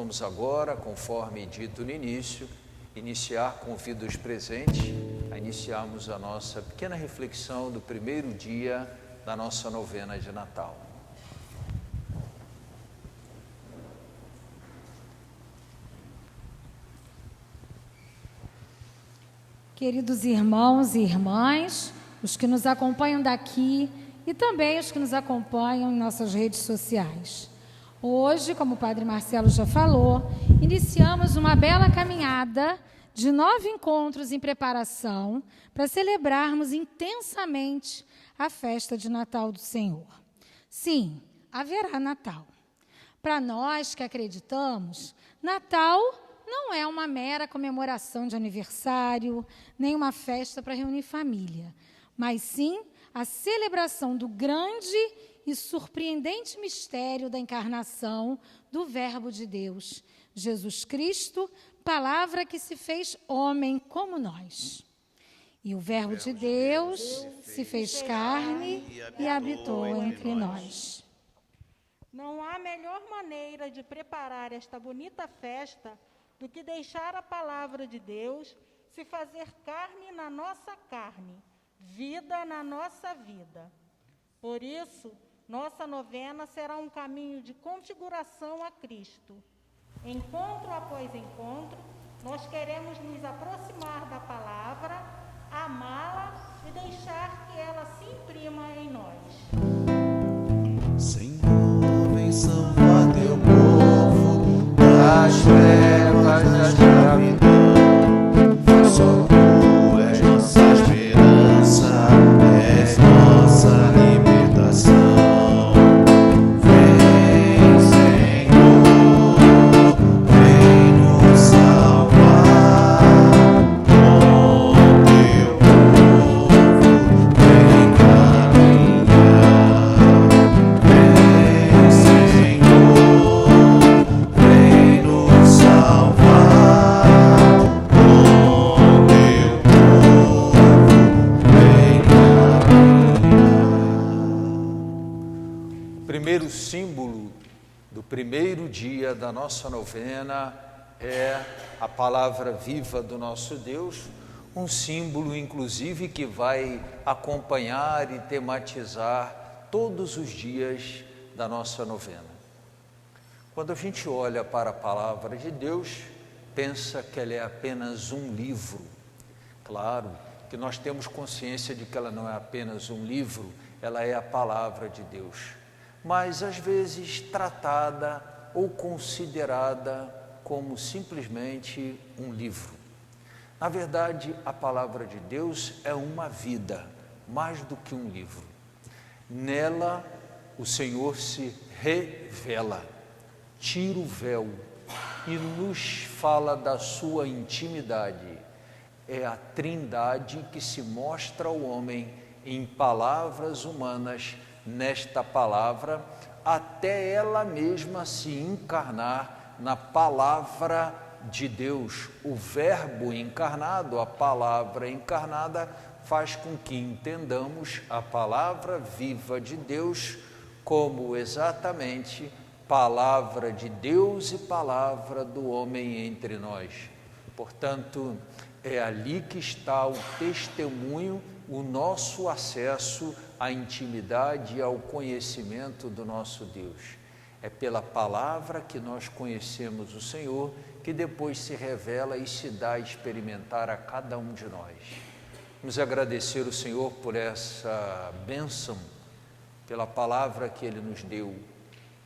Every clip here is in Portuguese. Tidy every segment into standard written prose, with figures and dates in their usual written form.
Vamos agora, conforme dito no início, convido os presentes a iniciarmos a nossa pequena reflexão do primeiro dia da nossa novena de Natal. Queridos irmãos e irmãs, os que nos acompanham daqui e também os que nos acompanham em nossas redes sociais. Hoje, como o Padre Marcelo já falou, iniciamos uma bela caminhada de 9 encontros em preparação para celebrarmos intensamente a festa de Natal do Senhor. Sim, haverá Natal. Para nós que acreditamos, Natal não é uma mera comemoração de aniversário, nem uma festa para reunir família, mas sim a celebração do grande e surpreendente mistério da encarnação do Verbo de Deus, Jesus Cristo, palavra que se fez homem como nós. E o Verbo de Deus se fez carne e habitou entre nós. Não há melhor maneira de preparar esta bonita festa do que deixar a palavra de Deus se fazer carne na nossa carne, vida na nossa vida. Por isso, nossa novena será um caminho de configuração a Cristo. Encontro após encontro, nós queremos nos aproximar da palavra, amá-la e deixar que ela se imprima em nós. Senhor, vem salvar teu povo das trevas da escravidão. Só tu és nossa esperança, és nossa libertação. Vem, Senhor, vem nos salvar. Com teu povo vem caminhar. Vem, Senhor, vem nos salvar. Com teu povo vem caminhar. O primeiro símbolo do primeiro dia da nossa novena é a palavra viva do nosso Deus, um símbolo, inclusive, que vai acompanhar e tematizar todos os dias da nossa novena. Quando a gente olha para a palavra de Deus, pensa que ela é apenas um livro. Claro que nós temos consciência de que ela não é apenas um livro, ela é a palavra de Deus, mas às vezes tratada ou considerada como simplesmente um livro. Na verdade, a palavra de Deus é uma vida, mais do que um livro. Nela, o Senhor se revela, tira o véu e nos fala da sua intimidade. É a Trindade que se mostra ao homem em palavras humanas, nesta palavra, até ela mesma se encarnar na palavra de Deus. O Verbo encarnado, a palavra encarnada, faz com que entendamos a palavra viva de Deus como exatamente palavra de Deus e palavra do homem entre nós. Portanto, é ali que está o testemunho, o nosso acesso à intimidade e ao conhecimento do nosso Deus. É pela palavra que nós conhecemos o Senhor, que depois se revela e se dá a experimentar a cada um de nós. Vamos agradecer o Senhor por essa bênção, pela palavra que Ele nos deu,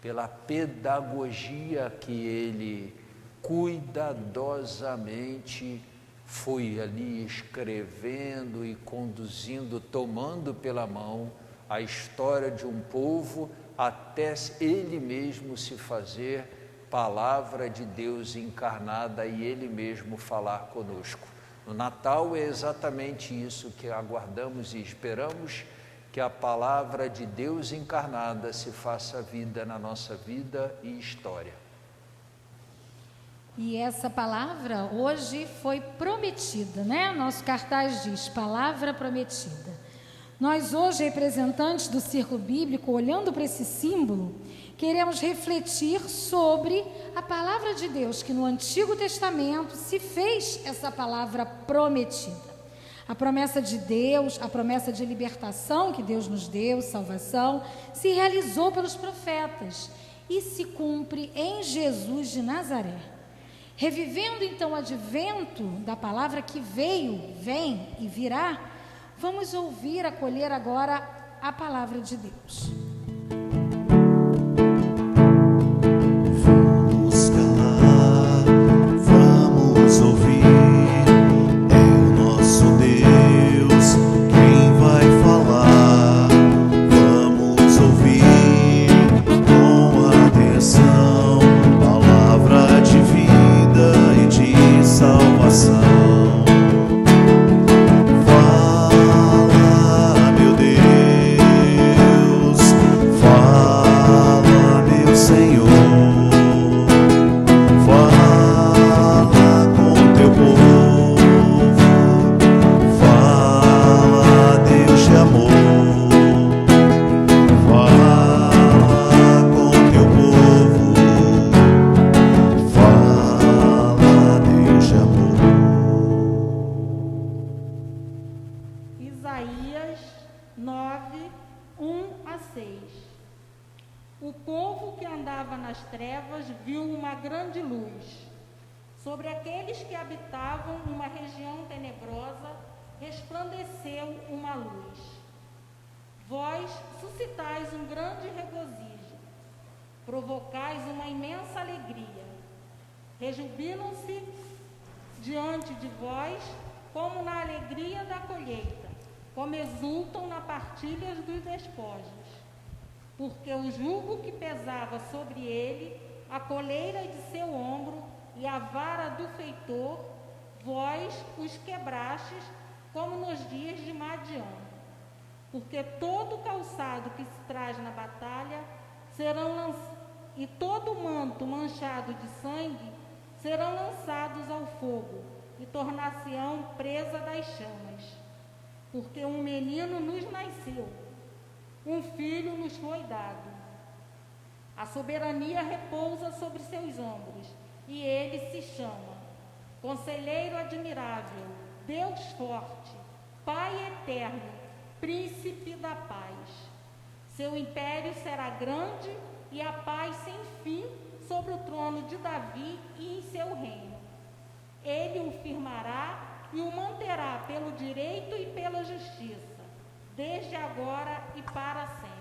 pela pedagogia que Ele cuidadosamente foi ali escrevendo e conduzindo, tomando pela mão a história de um povo até ele mesmo se fazer palavra de Deus encarnada e ele mesmo falar conosco. No Natal é exatamente isso que aguardamos e esperamos, que a palavra de Deus encarnada se faça vida na nossa vida e história. E essa palavra hoje foi prometida, né? Nosso cartaz diz, palavra prometida. Nós hoje, representantes do círculo bíblico, olhando para esse símbolo, queremos refletir sobre a palavra de Deus, que no Antigo Testamento se fez essa palavra prometida. A promessa de Deus, a promessa de libertação que Deus nos deu, salvação, se realizou pelos profetas e se cumpre em Jesus de Nazaré. Revivendo então o advento da palavra que veio, vem e virá, vamos ouvir, acolher agora a palavra de Deus. Vamos calar, vamos ouvir. É o nosso Deus quem vai falar. Vamos ouvir com atenção, palavra de vida e de salvação. Fala, meu Deus, fala, meu Senhor. Fala com teu povo, fala, Deus de amor. Fala com teu povo, fala, Deus de amor. Isaías 9, 1-6. O povo que andava nas trevas viu uma grande luz. Sobre aqueles que habitavam uma região tenebrosa, resplandeceu uma luz. Vós suscitais um grande regozijo, provocais uma imensa alegria. Rejubilam-se diante de vós, como na alegria da colheita, como exultam na partilha dos despojos. Porque o jugo que pesava sobre ele, a coleira de seu ombro e a vara do feitor, vós os quebrastes, como nos dias de Madian. Porque todo o calçado que se traz na batalha e todo o manto manchado de sangue serão lançados ao fogo e tornar-se-ão presa das chamas. Porque um menino nos nasceu, um filho nos foi dado. A soberania repousa sobre seus ombros, e ele se chama Conselheiro Admirável, Deus Forte, Pai Eterno, Príncipe da Paz. Seu império será grande e a paz sem fim sobre o trono de Davi e em seu reino. Ele o firmará e o manterá pelo direito e pela justiça, desde agora e para sempre.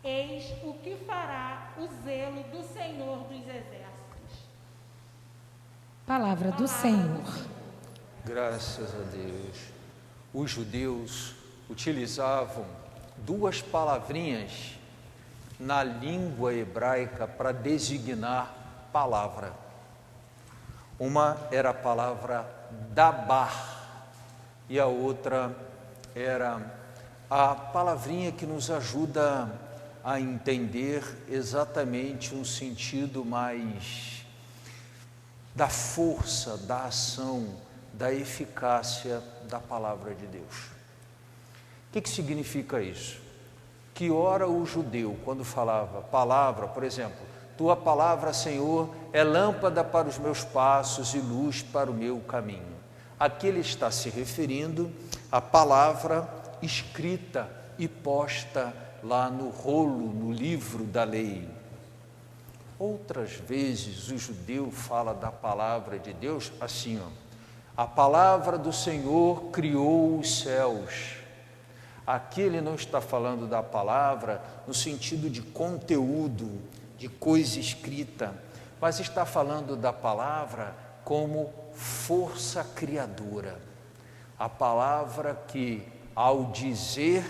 Eis o que fará o zelo do Senhor dos Exércitos. Palavra do Senhor. Graças a Deus. Os judeus utilizavam duas palavrinhas na língua hebraica para designar palavra. Uma era a palavra dabar e a outra era a palavrinha que nos ajuda a entender exatamente um sentido mais da força, da ação, da eficácia da palavra de Deus. O que significa isso? Que ora o judeu, quando falava palavra, por exemplo, tua palavra, Senhor, é lâmpada para os meus passos e luz para o meu caminho. Aqui ele está se referindo à palavra escrita e posta lá no rolo, no livro da lei. Outras vezes o judeu fala da palavra de Deus assim, a palavra do Senhor criou os céus. Aqui ele não está falando da palavra no sentido de conteúdo, de coisa escrita, mas está falando da palavra como força criadora. A palavra que, ao dizer,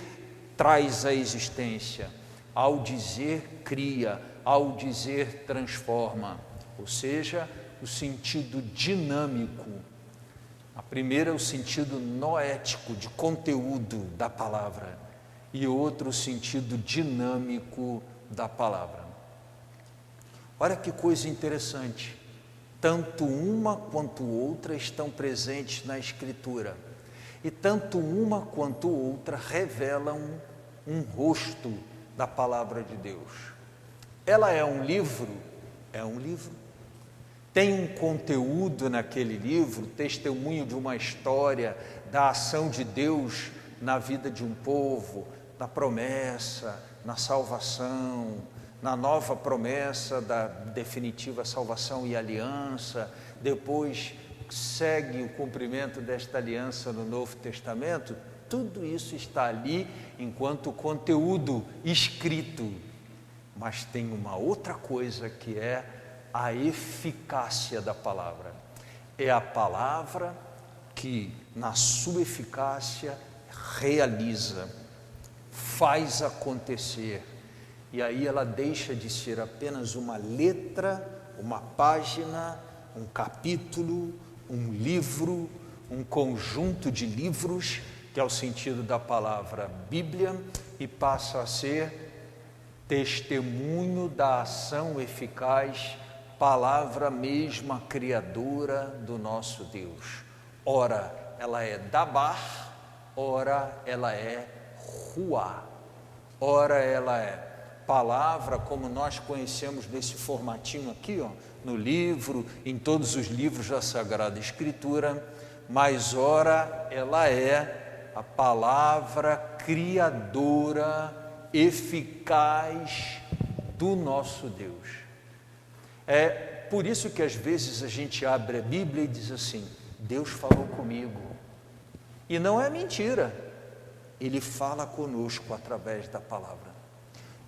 traz a existência, ao dizer, cria, ao dizer, transforma, ou seja, o sentido dinâmico. A primeira é o sentido noético, de conteúdo da palavra, e outro o sentido dinâmico da palavra. Olha que coisa interessante, tanto uma quanto outra estão presentes na Escritura. E tanto uma quanto outra revelam um rosto da palavra de Deus. Ela é um livro? É um livro. Tem um conteúdo naquele livro, testemunho de uma história, da ação de Deus na vida de um povo, na promessa, na salvação, na nova promessa da definitiva salvação e aliança. Depois segue o cumprimento desta aliança no Novo Testamento. Tudo isso está ali enquanto conteúdo escrito. Mas tem uma outra coisa que é a eficácia da palavra. É a palavra que, na sua eficácia, realiza, faz acontecer. E aí ela deixa de ser apenas uma letra, uma página, um capítulo, um livro, um conjunto de livros, que é o sentido da palavra Bíblia, e passa a ser testemunho da ação eficaz, palavra mesma criadora do nosso Deus. Ora ela é Dabar, ora ela é Ruá, ora ela é palavra como nós conhecemos nesse formatinho aqui, ó, no livro, em todos os livros da Sagrada Escritura, mas ora ela é a palavra criadora, eficaz do nosso Deus. É por isso que às vezes a gente abre a Bíblia e diz assim: Deus falou comigo. E não é mentira, Ele fala conosco através da palavra.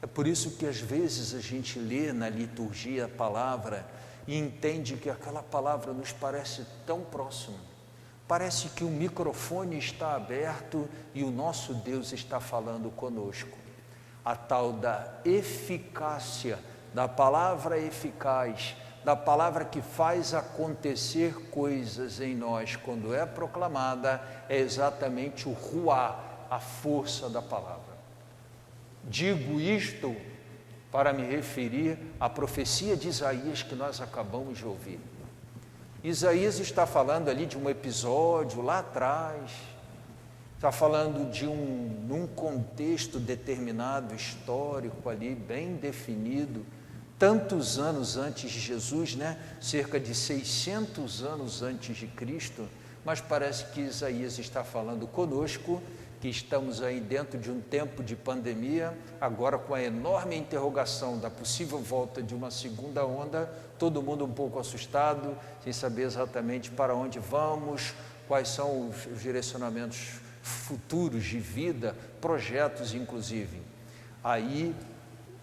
É por isso que às vezes a gente lê na liturgia a palavra e entende que aquela palavra nos parece tão próxima. Parece que o microfone está aberto e o nosso Deus está falando conosco. A tal da eficácia, da palavra eficaz, da palavra que faz acontecer coisas em nós quando é proclamada, é exatamente o ruá, a força da palavra. Digo isto para me referir à profecia de Isaías que nós acabamos de ouvir. Isaías está falando ali de um episódio lá atrás, está falando de num contexto determinado, histórico ali, bem definido, tantos anos antes de Jesus, né? Cerca de 600 anos antes de Cristo, mas parece que Isaías está falando conosco, que estamos aí dentro de um tempo de pandemia, agora com a enorme interrogação da possível volta de uma segunda onda, todo mundo um pouco assustado, sem saber exatamente para onde vamos, quais são os direcionamentos futuros de vida, projetos inclusive. Aí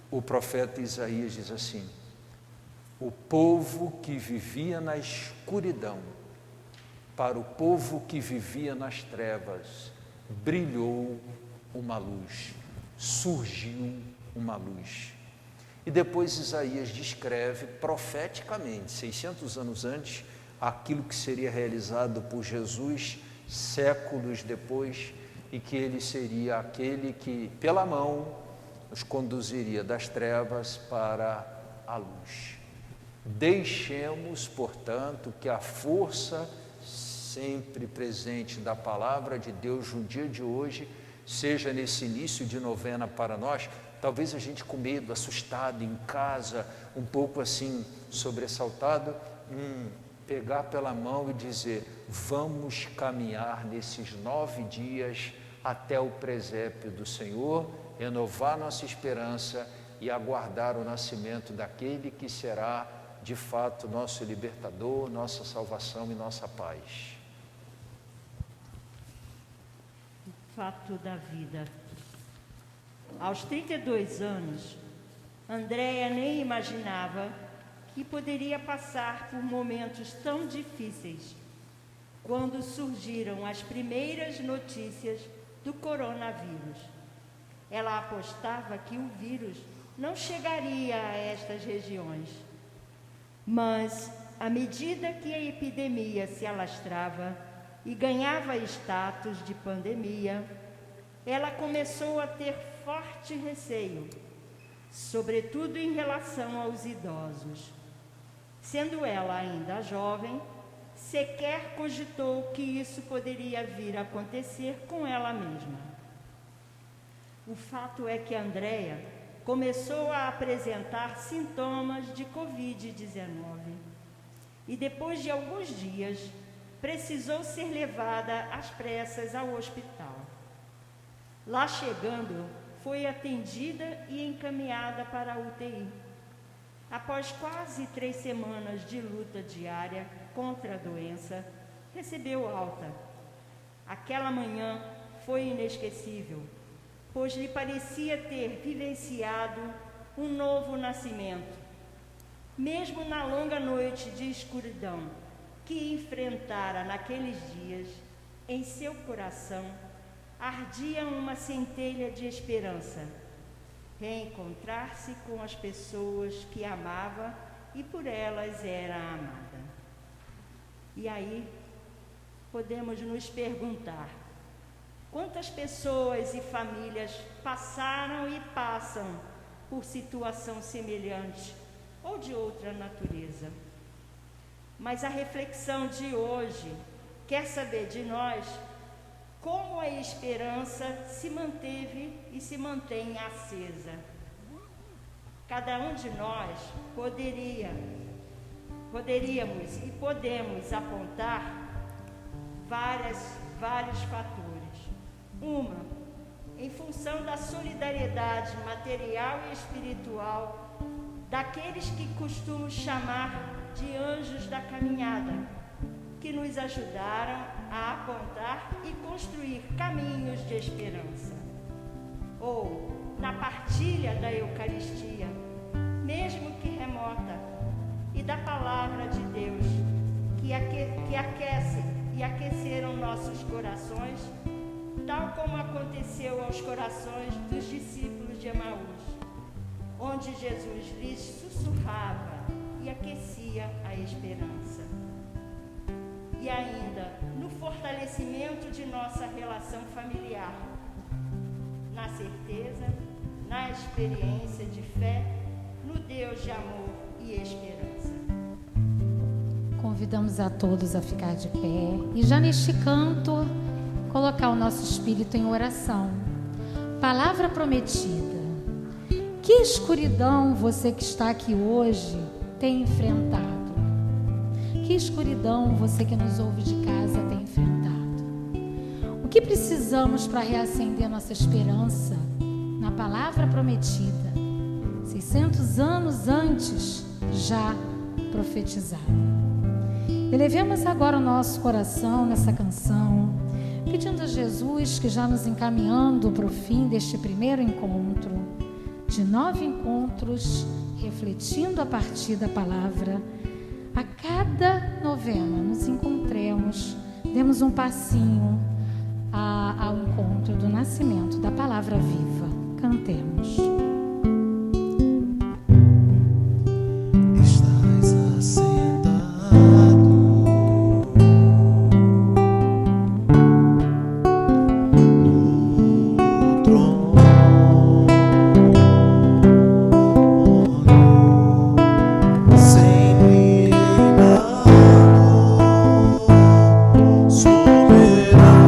o profeta Isaías diz assim: o povo que vivia na escuridão, para o povo que vivia nas trevas, brilhou uma luz, surgiu uma luz. E depois Isaías descreve profeticamente, 600 anos antes, aquilo que seria realizado por Jesus séculos depois, e que ele seria aquele que, pela mão, nos conduziria das trevas para a luz. Deixemos, portanto, que a força sempre presente da palavra de Deus no dia de hoje, seja nesse início de novena para nós, talvez a gente com medo, assustado, em casa, um pouco assim, sobressaltado, pegar pela mão e dizer: vamos caminhar nesses 9 dias até o presépio do Senhor, renovar nossa esperança e aguardar o nascimento daquele que será, de fato, nosso libertador, nossa salvação e nossa paz. Fato da vida. Aos 32 anos, Andréia nem imaginava que poderia passar por momentos tão difíceis quando surgiram as primeiras notícias do coronavírus. Ela apostava que o vírus não chegaria a estas regiões, mas, à medida que a epidemia se alastrava e ganhava status de pandemia, ela começou a ter forte receio, sobretudo em relação aos idosos. Sendo ela ainda jovem, sequer cogitou que isso poderia vir a acontecer com ela mesma. O fato é que Andréia começou a apresentar sintomas de Covid-19 e, depois de alguns dias, precisou ser levada às pressas ao hospital. Lá chegando, foi atendida e encaminhada para a UTI. Após quase 3 semanas de luta diária contra a doença, recebeu alta. Aquela manhã foi inesquecível, pois lhe parecia ter vivenciado um novo nascimento. Mesmo na longa noite de escuridão que enfrentara naqueles dias, em seu coração ardia uma centelha de esperança: reencontrar-se com as pessoas que amava e por elas era amada. E aí, podemos nos perguntar: quantas pessoas e famílias passaram e passam por situação semelhante ou de outra natureza? Mas a reflexão de hoje quer saber de nós como a esperança se manteve e se mantém acesa. Cada um de nós poderíamos e podemos apontar vários fatores. Uma, em função da solidariedade material e espiritual daqueles que costumo chamar de anjos da caminhada, que nos ajudaram a apontar e construir caminhos de esperança. Ou na partilha da Eucaristia, mesmo que remota, e da Palavra de Deus, que aquecem e aqueceram nossos corações, tal como aconteceu aos corações dos discípulos de Emaús, onde Jesus lhes sussurrava e aquecia a esperança. E ainda no fortalecimento de nossa relação familiar, na certeza, na experiência de fé, no Deus de amor e esperança. Convidamos a todos a ficar de pé e já neste canto colocar o nosso espírito em oração. Palavra prometida. Que escuridão você que está aqui hoje tem enfrentado? Que escuridão você que nos ouve de casa tem enfrentado? O que precisamos para reacender nossa esperança na palavra prometida? 600 anos antes já profetizado. Elevemos agora o nosso coração nessa canção, pedindo a Jesus que, já nos encaminhando para o fim deste primeiro encontro, de 9 encontros, refletindo a partir da palavra, a cada novena nos encontremos, demos um passinho ao encontro do nascimento da palavra viva. Cantemos. Estás assentado no trono, sempre reinando, soberano.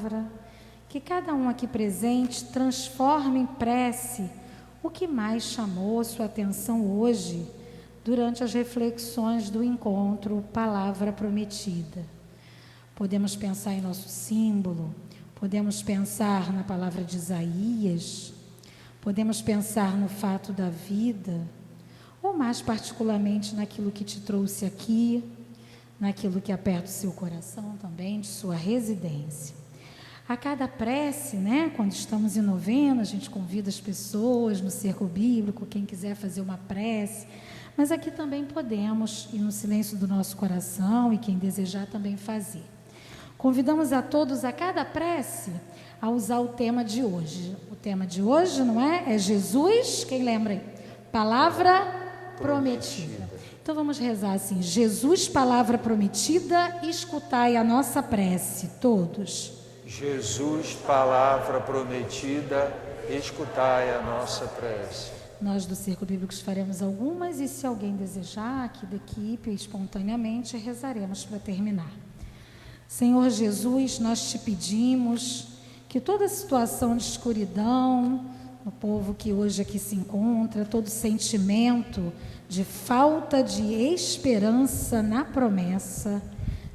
palavra, que cada um aqui presente transforme em prece o que mais chamou a sua atenção hoje, durante as reflexões do encontro Palavra Prometida. Podemos pensar em nosso símbolo, podemos pensar na palavra de Isaías, podemos pensar no fato da vida, ou mais particularmente naquilo que te trouxe aqui, naquilo que aperta o seu coração também, de sua residência. A cada prece, quando estamos em novena, a gente convida as pessoas no círculo bíblico, quem quiser fazer uma prece, mas aqui também podemos ir no silêncio do nosso coração e quem desejar também fazer. Convidamos a todos, a cada prece, a usar o tema de hoje. O tema de hoje, não é? É Jesus, quem lembra aí? Palavra prometida. Então vamos rezar assim: Jesus, palavra prometida, escutai a nossa prece, todos. Jesus, palavra prometida, escutai a nossa prece. Nós do Círculo Bíblico faremos algumas e se alguém desejar, aqui da equipe, espontaneamente, rezaremos para terminar. Senhor Jesus, nós te pedimos que toda situação de escuridão, no povo que hoje aqui se encontra, todo sentimento de falta de esperança na promessa,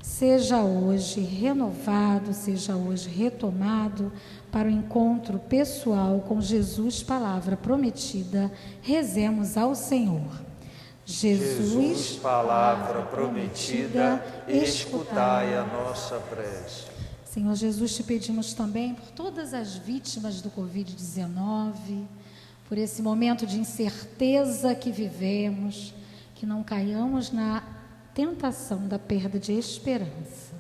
seja hoje renovado, seja hoje retomado para o encontro pessoal com Jesus, palavra prometida. Rezemos ao Senhor. Jesus, palavra prometida, escutai a nossa prece. Senhor Jesus, te pedimos também por todas as vítimas do Covid-19, por esse momento de incerteza que vivemos, que não caiamos na tentação da perda de esperança.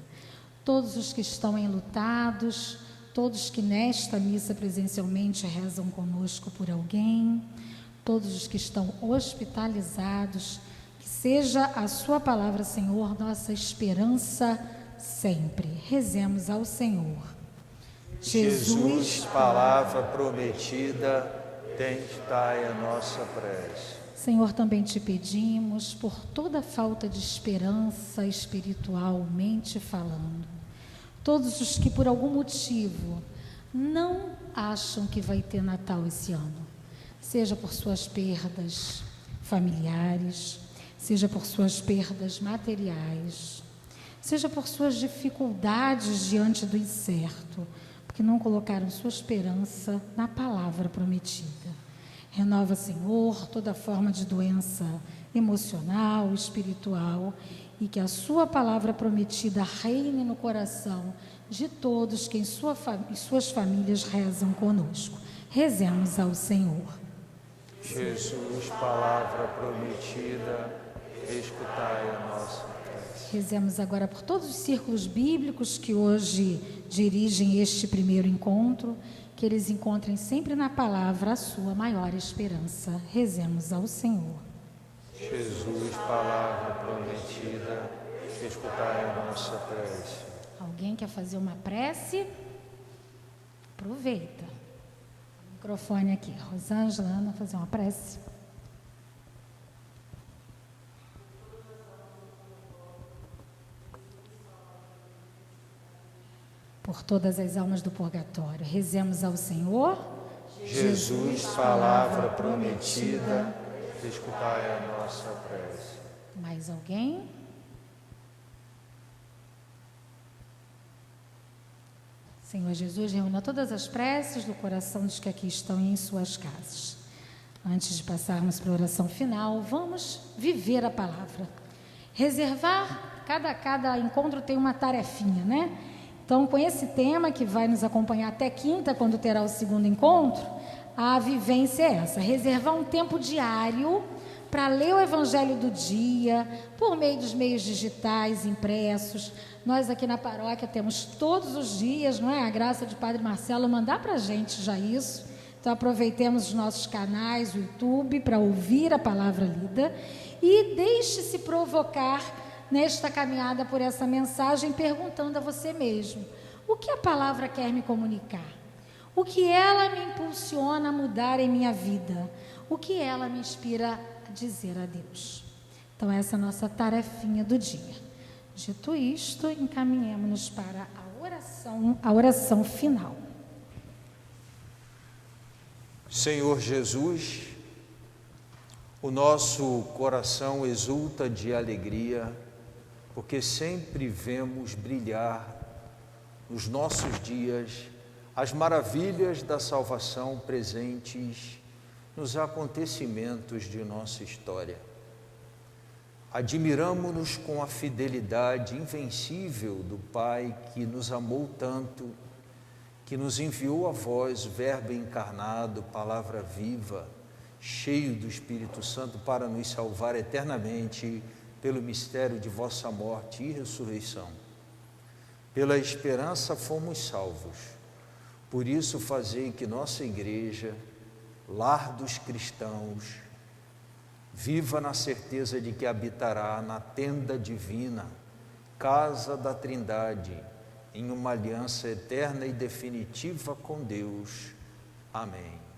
Todos os que estão enlutados, todos que nesta missa presencialmente rezam conosco por alguém, todos os que estão hospitalizados, que seja a sua palavra, Senhor, nossa esperança sempre. Rezemos ao Senhor. Jesus, palavra prometida, escutai a nossa prece. Senhor, também te pedimos por toda falta de esperança espiritualmente falando. Todos os que por algum motivo não acham que vai ter Natal esse ano, seja por suas perdas familiares, seja por suas perdas materiais, seja por suas dificuldades diante do incerto, porque não colocaram sua esperança na palavra prometida. Renova, Senhor, toda forma de doença emocional, espiritual, e que a sua palavra prometida reine no coração de todos que em suas famílias rezam conosco. Rezemos ao Senhor. Jesus, palavra prometida, escutai a nossa prece. Rezemos agora por todos os círculos bíblicos que hoje dirigem este primeiro encontro, que eles encontrem sempre na palavra a sua maior esperança. Rezemos ao Senhor. Jesus, palavra prometida, escutai a nossa prece. Alguém quer fazer uma prece? Aproveita. O microfone aqui. Rosângela, Ana, fazer uma prece. Por todas as almas do purgatório. Rezemos ao Senhor. Jesus, palavra prometida, escutai a nossa prece. Mais alguém? Senhor Jesus, reúna todas as preces do coração dos que aqui estão em suas casas. Antes de passarmos para a oração final, vamos viver a palavra. Reservar, cada encontro tem uma tarefinha, né? Então, com esse tema que vai nos acompanhar até quinta, quando terá o segundo encontro, a vivência é essa: reservar um tempo diário para ler o Evangelho do dia, por meio dos meios digitais, impressos. Nós aqui na paróquia temos todos os dias, não é? A graça de Padre Marcelo mandar para a gente já isso. Então, aproveitemos os nossos canais, o YouTube, para ouvir a palavra lida e deixe-se provocar nesta caminhada por essa mensagem, perguntando a você mesmo: o que a palavra quer me comunicar? O que ela me impulsiona a mudar em minha vida? O que ela me inspira a dizer a Deus? Então, essa é a nossa tarefinha do dia. Dito isto, encaminhemos-nos para a oração. a oração final. Senhor Jesus, o nosso coração exulta de alegria, porque sempre vemos brilhar nos nossos dias as maravilhas da salvação presentes nos acontecimentos de nossa história. Admiramo-nos com a fidelidade invencível do Pai que nos amou tanto, que nos enviou a vós, Verbo encarnado, palavra viva, cheio do Espírito Santo, para nos salvar eternamente pelo mistério de vossa morte e ressurreição. Pela esperança fomos salvos. Por isso fazei que nossa igreja, lar dos cristãos, viva na certeza de que habitará na tenda divina, casa da Trindade, em uma aliança eterna e definitiva com Deus. Amém.